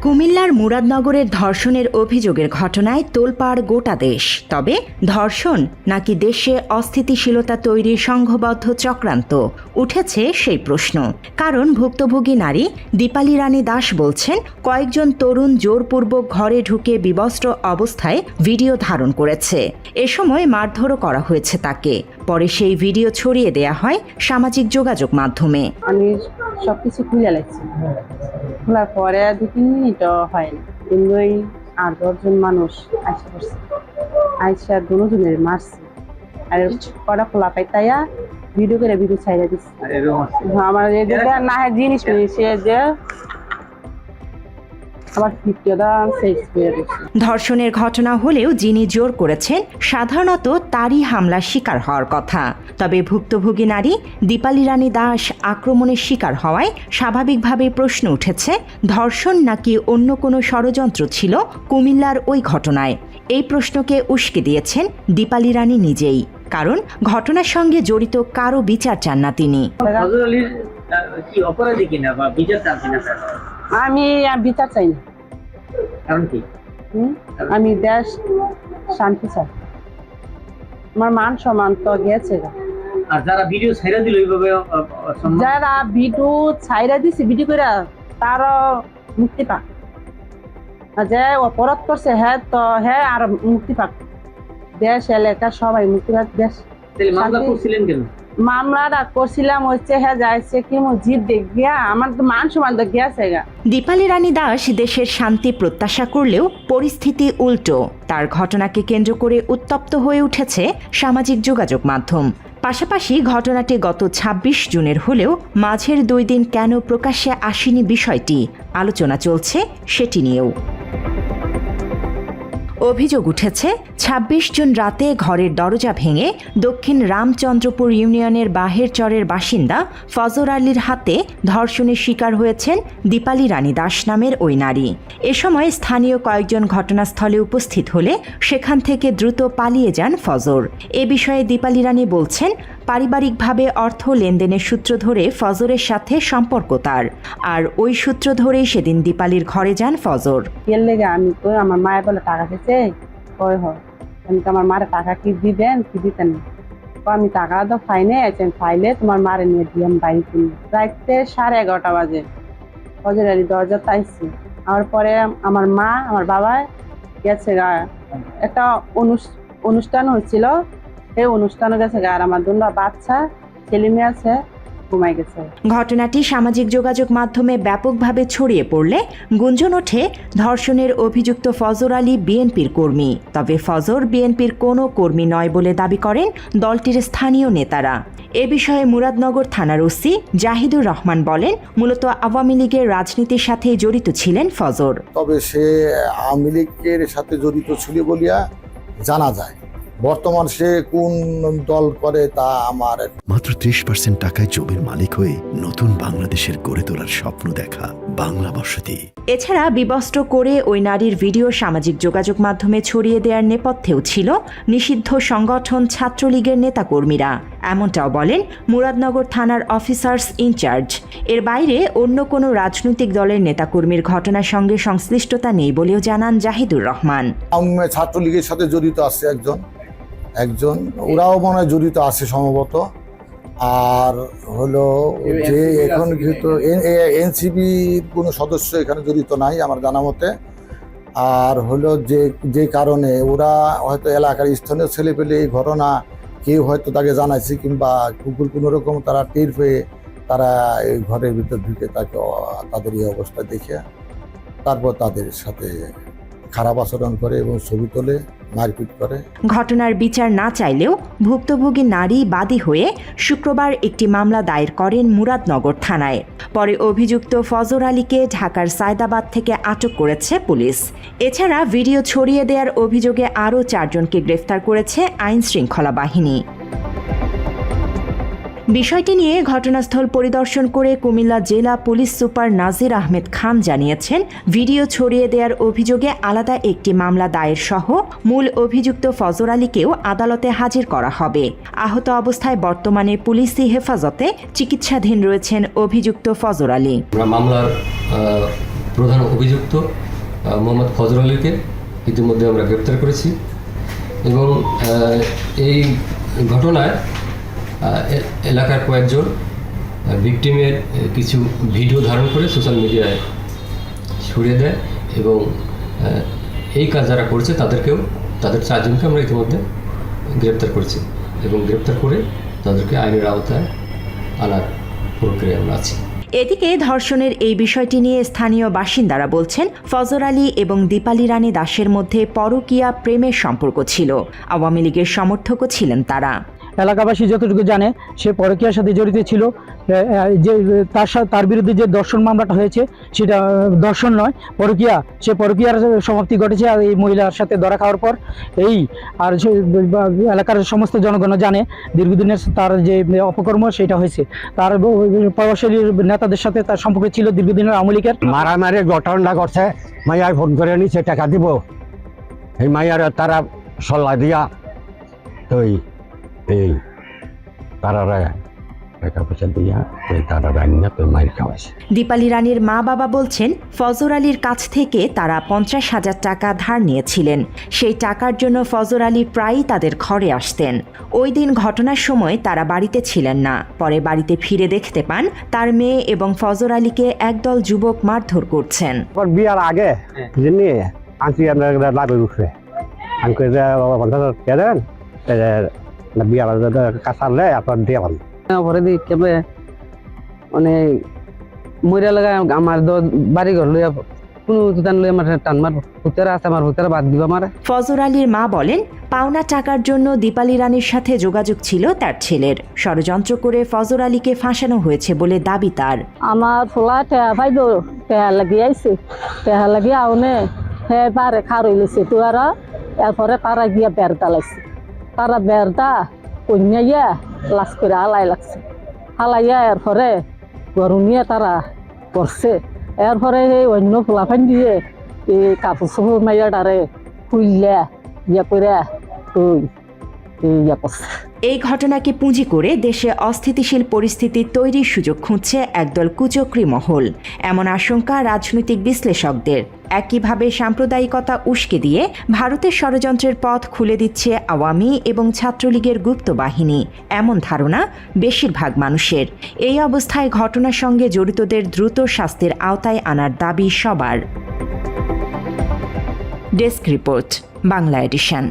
কুমিল্লার মুরাদনগরের ধর্ষণের অভিযোগের ঘটনায় তোলপাড় গোটা দেশ। তবে ধর্ষণ নাকি দেশে অস্থিতিশীলতা তৈরির সংঘবদ্ধ চক্রান্ত, উঠেছে সেই প্রশ্ন। কারণ ভুক্তভোগী নারী দীপালি রানী দাস বলছেন, কয়েকজন তরুণ জোরপূর্বক ঘরে ঢুকে বিবস্ত্র অবস্থায় ভিডিও ধারণ করেছে। এ সময় মারধরও করা হয়েছে তাকে। পরে সেই ভিডিও ছড়িয়ে দেয়া হয় সামাজিক যোগাযোগ মাধ্যমে। আমি সবকিছু খুলে লাগছি, খোলার পরে 2-3 মিনিটও হয়নি, কিন্তু ওই 8-10 জন মানুষ আইসা করছে, আইসা দুজনের মারছে। আর কটা খোলা পাইতাইয়া ভিডিও করে ভিডিও ছাইড়া দিচ্ছে। আমার না জিনিস সে যে ধর্ষণের ঘটনা হলেও যিনি জোর করেছেন সাধারণত তারই হামলার শিকার হওয়ার কথা। তবে ভুক্তভোগী নারী দীপালি রানী দাস আক্রমণের শিকার হওয়ায় স্বাভাবিকভাবে প্রশ্ন উঠেছে, ধর্ষণ নাকি অন্য কোনো ষড়যন্ত্র ছিল কুমিল্লার ওই ঘটনায়। এই প্রশ্নকে উস্কে দিয়েছেন দীপালি রানী নিজেই, কারণ ঘটনার সঙ্গে জড়িত কারো বিচার চান না তিনি। আমি বিচার চাই না। আমি দেশ শান্তি চাই, আমার মান সম্মান তো গেছে। আর যারা ভিডিও ছাইরা দিল এইভাবে, যারা ভিডিও ছাইরা দিছে ভিডিও করে তারা মুক্তি পাক, যে অপরাধ করছে হ্যাঁ তো হ্যাঁ আর মুক্তি পাক, দেশ এলাকা সবাই মুক্তি পাক। দেশ মামলা করছিলেন কেন? মামলাটা করছিলাম হচ্ছে হ্যাঁ যাইছে কি মসজিদ দেখ গিয়া আমার তো মান সম্মান তো গিয়াছে গা। দীপালি রানী দাস দেশের শান্তি প্রত্যাশা করলেও পরিস্থিতি উল্টো। তার ঘটনাকে কেন্দ্র করে উত্তপ্ত হয়ে উঠেছে সামাজিক যোগাযোগ মাধ্যম। পাশাপাশি ঘটনাটি গত 26 জুনের হলেও মাঝের 2 দিন কেন প্রকাশ্যে আসেনি বিষয়টি আলোচনা চলছে সেটি নিয়েও। অভিযোগ উঠেছে 26 জুন রাতে ঘরের দরজা ভেঙে দক্ষিণ রামচন্দ্রপুর ইউনিয়নের বাহেরচরের বাসিন্দা ফজর আলীর হাতে ধর্ষণের শিকার হয়েছেন দীপালি রানী দাস নামের ওই নারী। এ সময় স্থানীয় কয়েকজন ঘটনাস্থলে উপস্থিত হলে সেখান থেকে দ্রুত পালিয়ে যান ফজর। এ বিষয়ে দীপালি রানী বলছেন, পারিবারিকভাবে অর্থ লেনদেনের সূত্র ধরে ফজরের সাথে সম্পর্ক তার, আর ওই সূত্র ধরেই সেদিন দীপালির ঘরে যান ফজর। আমি তো আমার মায়ের বলে টাকা দিচ্ছে, আমি তো আমার মারে টাকা কি দিবেন কি দিতেন, আমি টাকা তো ফাইনে আছেন, ফাইলে তোমার মারে নিয়ে দিয়ে আমি বাড়ি কিনি। রাইতে 11:30 বাজে ফজর আলী দরজা তাইছি। আমার পরে আমার মা আমার বাবা গেছে গা, একটা অনুষ্ঠান হচ্ছিল, এই অনুষ্ঠানে গেছে গা, আর আমার 2টা বাচ্চা ছেলে মেয়ে আছে ঘুমাই গেছে। ঘটনাটি সামাজিক যোগাযোগ মাধ্যমে ব্যাপকভাবে ছড়িয়ে পড়লে গুঞ্জন ওঠে ধর্ষণের অভিযুক্ত ফজর আলী বিএনপির কর্মী। তবে ফজর বিএনপির কোনো কর্মী নয় বলে দাবি করেন দলটির স্থানীয় নেতারা। এ বিষয়ে মুরাদনগর থানার ওসি জাহিদুর রহমান বলেন, মূলত আওয়ামী লীগের রাজনীতির সাথে জড়িত ছিলেন ফজর। তবে সে আওয়ামী লীগের সাথে জড়িত ছিল বলিয়া জানা যায়। বর্তমান সে কোন দল করে তা আমার। মাত্র 30% টাকায় জমির মালিক হয়ে নতুন বাংলাদেশের গড়ে তোলার স্বপ্ন দেখা বাংলা বসতি। এছাড়া বিবস্ত্র করে ওই নারীর ভিডিও সামাজিক যোগাযোগ মাধ্যমে ছড়িয়ে দেওয়ার নেপথ্যেও ছিল নিষিদ্ধ সংগঠন ছাত্রলীগের নেতাকর্মীরা, এমনটাও বলেন মুরাদনগর থানার অফিসার্স ইনচার্জ। এর বাইরে অন্য কোনো রাজনৈতিক দলের নেতাকর্মীর ঘটনার সঙ্গে সংশ্লিষ্টতা নেই বলেও জানান জাহিদুর রহমান। ছাত্রলীগের সাথে জড়িত আছে একজন ওরাও মনে হয় জড়িত আছে সম্ভবত। আর হলো যে এখন কিন্তু এনসিপির কোনো সদস্য এখানে জড়িত নাই আমার জানা মতে। আর হলো যে কারণে ওরা হয়তো এলাকার স্থানীয় ছেলে পেলে এই ঘটনা কেউ হয়তো তাকে জানাইছে, কিংবা কোনো রকম তারা টের পেয়ে তারা এই ঘরের ভিতর ঢুকে তাদের এই অবস্থা দেখে তারপর তাদের সাথে খারাপ আচরণ করে এবং ছবি তোলে, মারপিট করে। ঘটনার বিচার না চাইলেও ভুক্তভোগী নারী বাদী হয়ে শুক্রবার একটি মামলা দায়ের করেন মুরাদনগর থানায়। পরে অভিযুক্ত ফজর আলীকে ঢাকার সায়দাবাদ থেকে আটক করেছে পুলিশ। এছাড়া ভিডিও ছড়িয়ে দেওয়ার অভিযোগে আরও 4 জনকে গ্রেফতার করেছে আইন শৃঙ্খলা বাহিনী। বিষয়টি নিয়ে ঘটনাস্থল পরিদর্শন করে কুমিল্লা জেলা পুলিশ সুপার নাজির আহমেদ খান জানিয়েছেন, ভিডিও ছড়িয়ে দেওয়ার অভিযোগে আলাদা একটি মামলা দায়ের সহ মূল অভিযুক্ত ফজর আলীকেও আদালতে হাজির করা হবে। আহত অবস্থায় বর্তমানে পুলিশি হেফাজতে চিকিৎসাধীন রয়েছেন অভিযুক্ত ফজর আলী। মামলার প্রধান অভিযুক্ত মোহাম্মদ ফজর আলীকে ইতিমধ্যে আমরা গ্রেপ্তার করেছি এবং এই ঘটনায় এলাকার কয়েকজন ভিকটিমের কিছু ভিডিও ধারণ করে সোশ্যাল মিডিয়ায় ছড়িয়ে দেয় এবং এই কাজ যারা করছে তাদের 4 জনকে আমরা ইতিমধ্যে গ্রেপ্তার করেছি এবং গ্রেপ্তার করে তাদেরকে আইনের আওতায় আনার প্রক্রিয়ায় আমরা আছি। এদিকে ধর্ষণের এই বিষয়টি নিয়ে স্থানীয় বাসিন্দারা বলছেন ফজর আলী এবং দীপালি রানী দাসের মধ্যে পরকীয়া প্রেমের সম্পর্ক ছিল। আওয়ামী লীগের সমর্থকও ছিলেন তারা। এলাকাবাসী যতটুকু জানে সে পরকীয়ার সাথে জড়িত ছিল। যে তার বিরুদ্ধে যে ধর্ষণ মামলাটা হয়েছে সেটা ধর্ষণ নয়, পরকীয়া। সে পরকীয়ার সমাপ্তি ঘটেছে আর এই মহিলার সাথে ধরা খাওয়ার পর আর এলাকার সমস্ত জনগণ জানে দীর্ঘদিনের তার যে অপকর্ম সেটা হয়েছে। তার প্রভাবশালী নেতাদের সাথে তার সম্পর্ক ছিল দীর্ঘদিনের আওয়ামী লীগের। মারামারি ঘটনা করছে, মাইয়ার ফোন করে নিচে টাকা দিব, এই মাইয়ার তারা সল্লা দিয়া এই তারা টাকা পয়সা দিয়া তারা রান্না তো মাইর খাওয়াইছে। দীপালি রানীর মা বাবা বলছেন ফজর আলীর কাছ থেকে তারা 50,000 টাকা ধার নিয়েছিলেন। সেই টাকার জন্য ফজর আলী প্রায়ই তাদের ঘরে আসতেন। ওই দিন ঘটনার সময় তারা বাড়িতে ছিলেন না। পরে বাড়িতে ফিরে দেখতে পান তার মেয়ে এবং ফজর আলীকে একদল যুবক মারধর করছেন। বিয়ার আগে যিনি আনছি লাভে উঠছে আনকে দেন বিয়ার কাছালে আপনার দিয়ে পান পরে দিই কেবে মানে মরিয়া লাগা আমার বাড়ি ঘর লইয়া কোনো দুটান লইয়া আমার টান মার ভূতেরা আছে, আমার ভূতেরা বাদ দিব আমার। ফজর আলীর মা বলেন পাওনা টাকার জন্য দীপালি রানীর সাথে যোগাযোগ ছিল তার ছেলের। ষড়যন্ত্র করে ফজর আলীকে ফাঁসানো হয়েছে বলে দাবি তার। আমার ফোলা টেহা পাইব, টেহা লাগিয়ে আইছে, টেহা লাগিয়ে আউনে হে পারে খারই লেছে তো আর এরপরে তারা গিয়া বেরদা লাগছে। তারা বেরদা কন্যাইয়া লাশ করে হালাই লাগছে, হালাইয়া এরপরে গরু নিয়ে তারা করছে। এরপরে এই অন্য ফোলাফান দিয়ে এই কাপড় চোপড় মাইয়াটারে খুললে ইয়া করে তুই ইয়া করছে। এই ঘটনাকে পুঁজি করে দেশে অস্থিতিশীল পরিস্থিতি তৈরির সুযোগ খুঁজছে একদল কুচক্রী মহল, এমন আশঙ্কা রাজনৈতিক বিশ্লেষকদের। একইভাবে সাম্প্রদায়িকতা উস্কে দিয়ে ভারতের ষড়যন্ত্রের পথ খুলে দিচ্ছে আওয়ামী এবং ছাত্রলীগের গুপ্ত বাহিনী, এমন ধারণা বেশিরভাগ মানুষের। এই অবস্থায় ঘটনার সঙ্গে জড়িতদের দ্রুত শাস্তির আওতায় আনার দাবি সবার। Desk report, Bangla addition.